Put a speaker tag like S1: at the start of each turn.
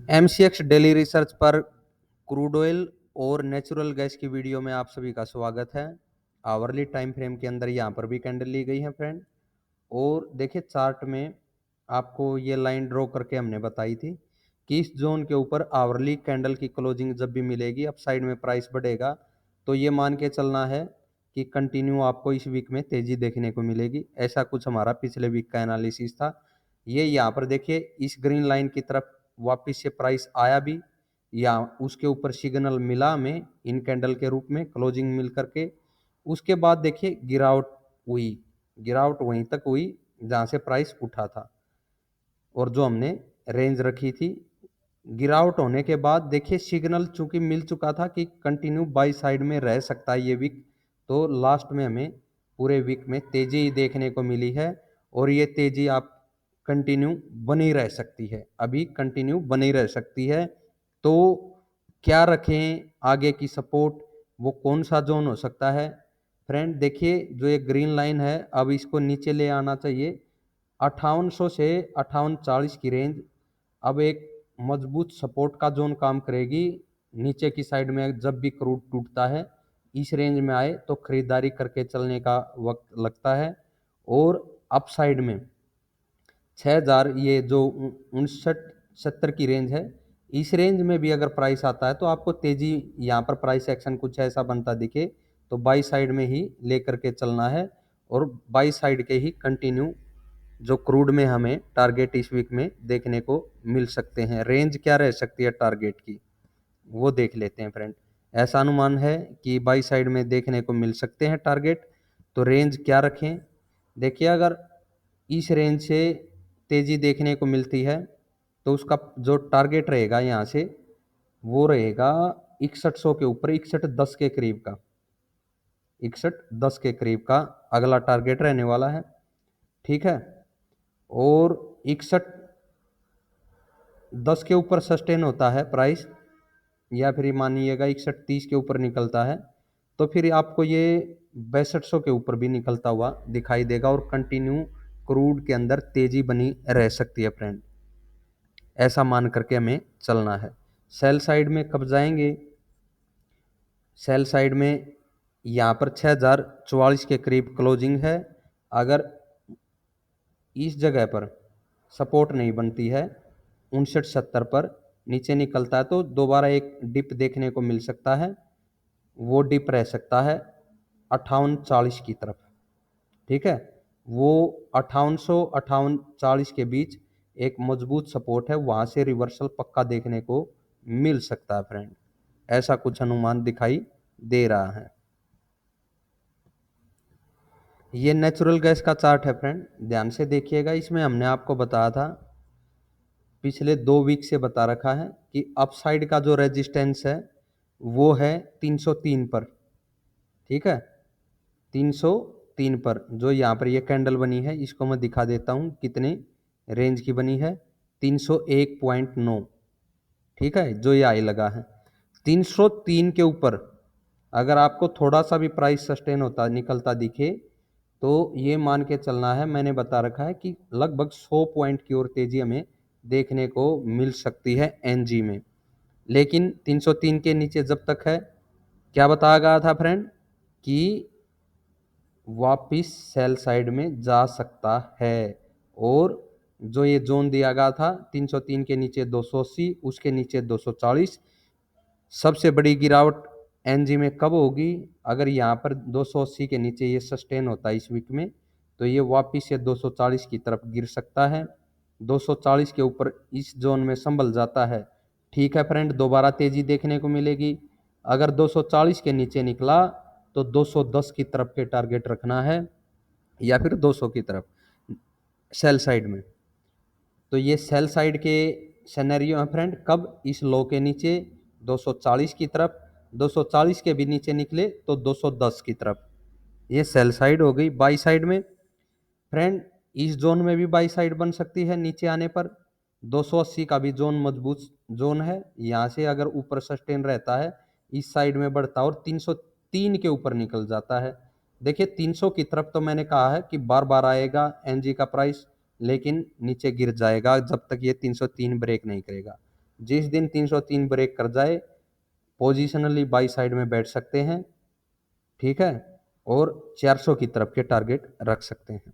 S1: MCX daily research पर crude oil और natural gas की वीडियो में आप सभी का स्वागत है। आवरली टाइम फ्रेम के अंदर यहाँ पर भी कैंडल ली गई है फ्रेंड। और देखिए चार्ट में आपको ये लाइन ड्रॉ करके हमने बताई थी कि इस जोन के ऊपर आवरली कैंडल की क्लोजिंग जब भी मिलेगी अप साइड में प्राइस बढ़ेगा, तो ये मान के चलना है कि कंटिन्यू आपको इस वीक में तेजी देखने को मिलेगी। ऐसा कुछ हमारा पिछले वीक का एनालिसिस था। ये यहाँ पर देखिए इस ग्रीन लाइन की तरफ वापस से प्राइस आया भी, या उसके ऊपर सिग्नल मिला हमें इन कैंडल के रूप में क्लोजिंग मिल करके। उसके बाद देखिए गिरावट हुई, गिरावट वहीं तक हुई जहां से प्राइस उठा था और जो हमने रेंज रखी थी। गिरावट होने के बाद देखिए सिग्नल चूंकि मिल चुका था कि कंटिन्यू बाई साइड में रह सकता है ये वीक, तो लास्ट में हमें पूरे वीक में तेजी देखने को मिली है। और ये तेजी आप कंटिन्यू बनी रह सकती है, अभी कंटिन्यू बनी रह सकती है। तो क्या रखें आगे की सपोर्ट, वो कौन सा जोन हो सकता है फ्रेंड? देखिए जो ये ग्रीन लाइन है अब इसको नीचे ले आना चाहिए। 5800 से 5840 की रेंज अब एक मजबूत सपोर्ट का जोन काम करेगी। नीचे की साइड में जब भी क्रूड टूटता है इस रेंज में आए तो खरीदारी करके चलने का वक्त लगता है। और अप साइड में 6000 ये जो 5970 की रेंज है, इस रेंज में भी अगर प्राइस आता है तो आपको तेजी, यहाँ पर प्राइस एक्शन कुछ ऐसा बनता दिखे तो बाई साइड में ही लेकर के चलना है। और बाई साइड के ही कंटिन्यू जो क्रूड में हमें टारगेट इस वीक में देखने को मिल सकते हैं। रेंज क्या रह सकती है टारगेट की, वो देख लेते हैं फ्रेंड। ऐसा अनुमान है कि बाई साइड में देखने को मिल सकते हैं टारगेट, तो रेंज क्या रखें? देखिए अगर इस रेंज से तेजी देखने को मिलती है तो उसका जो टारगेट रहेगा यहाँ से वो रहेगा 6100 के ऊपर, 6110 के करीब का, 6110 के करीब का अगला टारगेट रहने वाला है। ठीक है, और 6110 के ऊपर सस्टेन होता है प्राइस, या फिर मानिएगा 6130 के ऊपर निकलता है, तो फिर आपको ये 6200 के ऊपर भी निकलता हुआ दिखाई देगा और कंटिन्यू क्रूड के अंदर तेजी बनी रह सकती है फ्रेंड। ऐसा मान करके हमें चलना है। सेल साइड में कब जाएंगे? सेल साइड में यहाँ पर 6044 के करीब क्लोजिंग है। अगर इस जगह पर सपोर्ट नहीं बनती है 5970 पर, नीचे निकलता है तो दोबारा एक डिप देखने को मिल सकता है। वो डिप रह सकता है 5840 की तरफ। ठीक है, वो 5840 के बीच एक मजबूत सपोर्ट है, वहां से रिवर्सल पक्का देखने को मिल सकता है फ्रेंड। ऐसा कुछ अनुमान दिखाई दे रहा है। ये नेचुरल गैस का चार्ट है फ्रेंड, ध्यान से देखिएगा। इसमें हमने आपको बताया था, पिछले 2 वीक से बता रखा है कि अपसाइड का जो रेजिस्टेंस है वो है 303 पर। ठीक है, 303 पर जो यहाँ पर ये कैंडल बनी है इसको मैं दिखा देता हूँ कितने रेंज की बनी है। 301.9। ठीक है, जो ये आई लगा है 303 के ऊपर अगर आपको थोड़ा सा भी प्राइस सस्टेन होता निकलता दिखे तो ये मान के चलना है, मैंने बता रखा है कि लगभग 100 पॉइंट की ओर तेजी हमें देखने को मिल सकती है एनजी में। लेकिन 303 के नीचे जब तक है, क्या बताया गया था फ्रेंड कि वापिस सेल साइड में जा सकता है। और जो ये जोन दिया गया था 303 के नीचे 280, उसके नीचे 240। सबसे बड़ी गिरावट एनजी में कब होगी? अगर यहाँ पर 280 के नीचे ये सस्टेन होता है इस वीक में, तो ये वापिस से 240 की तरफ गिर सकता है। 240 के ऊपर इस जोन में संभल जाता है, ठीक है फ्रेंड, दोबारा तेजी देखने को मिलेगी। अगर 240 के नीचे निकला तो 210 की तरफ के टारगेट रखना है, या फिर 200 की तरफ सेल साइड में। तो ये सेल साइड के सिनेरियो है फ्रेंड, कब? इस लो के नीचे 240 की तरफ, 240 के भी नीचे निकले तो 210 की तरफ। ये सेल साइड हो गई। बाई साइड में फ्रेंड इस जोन में भी बाई साइड बन सकती है नीचे आने पर। 280 का भी जोन मजबूत जोन है, यहाँ से अगर ऊपर सस्टेन रहता है इस साइड में बढ़ता और 303 के ऊपर निकल जाता है। देखिए 300 की तरफ तो मैंने कहा है कि बार बार आएगा एनजी का प्राइस, लेकिन नीचे गिर जाएगा जब तक ये 303 ब्रेक नहीं करेगा। जिस दिन 303 ब्रेक कर जाए पोजिशनली बाई साइड में बैठ सकते हैं, ठीक है, और 400 की तरफ के टारगेट रख सकते हैं।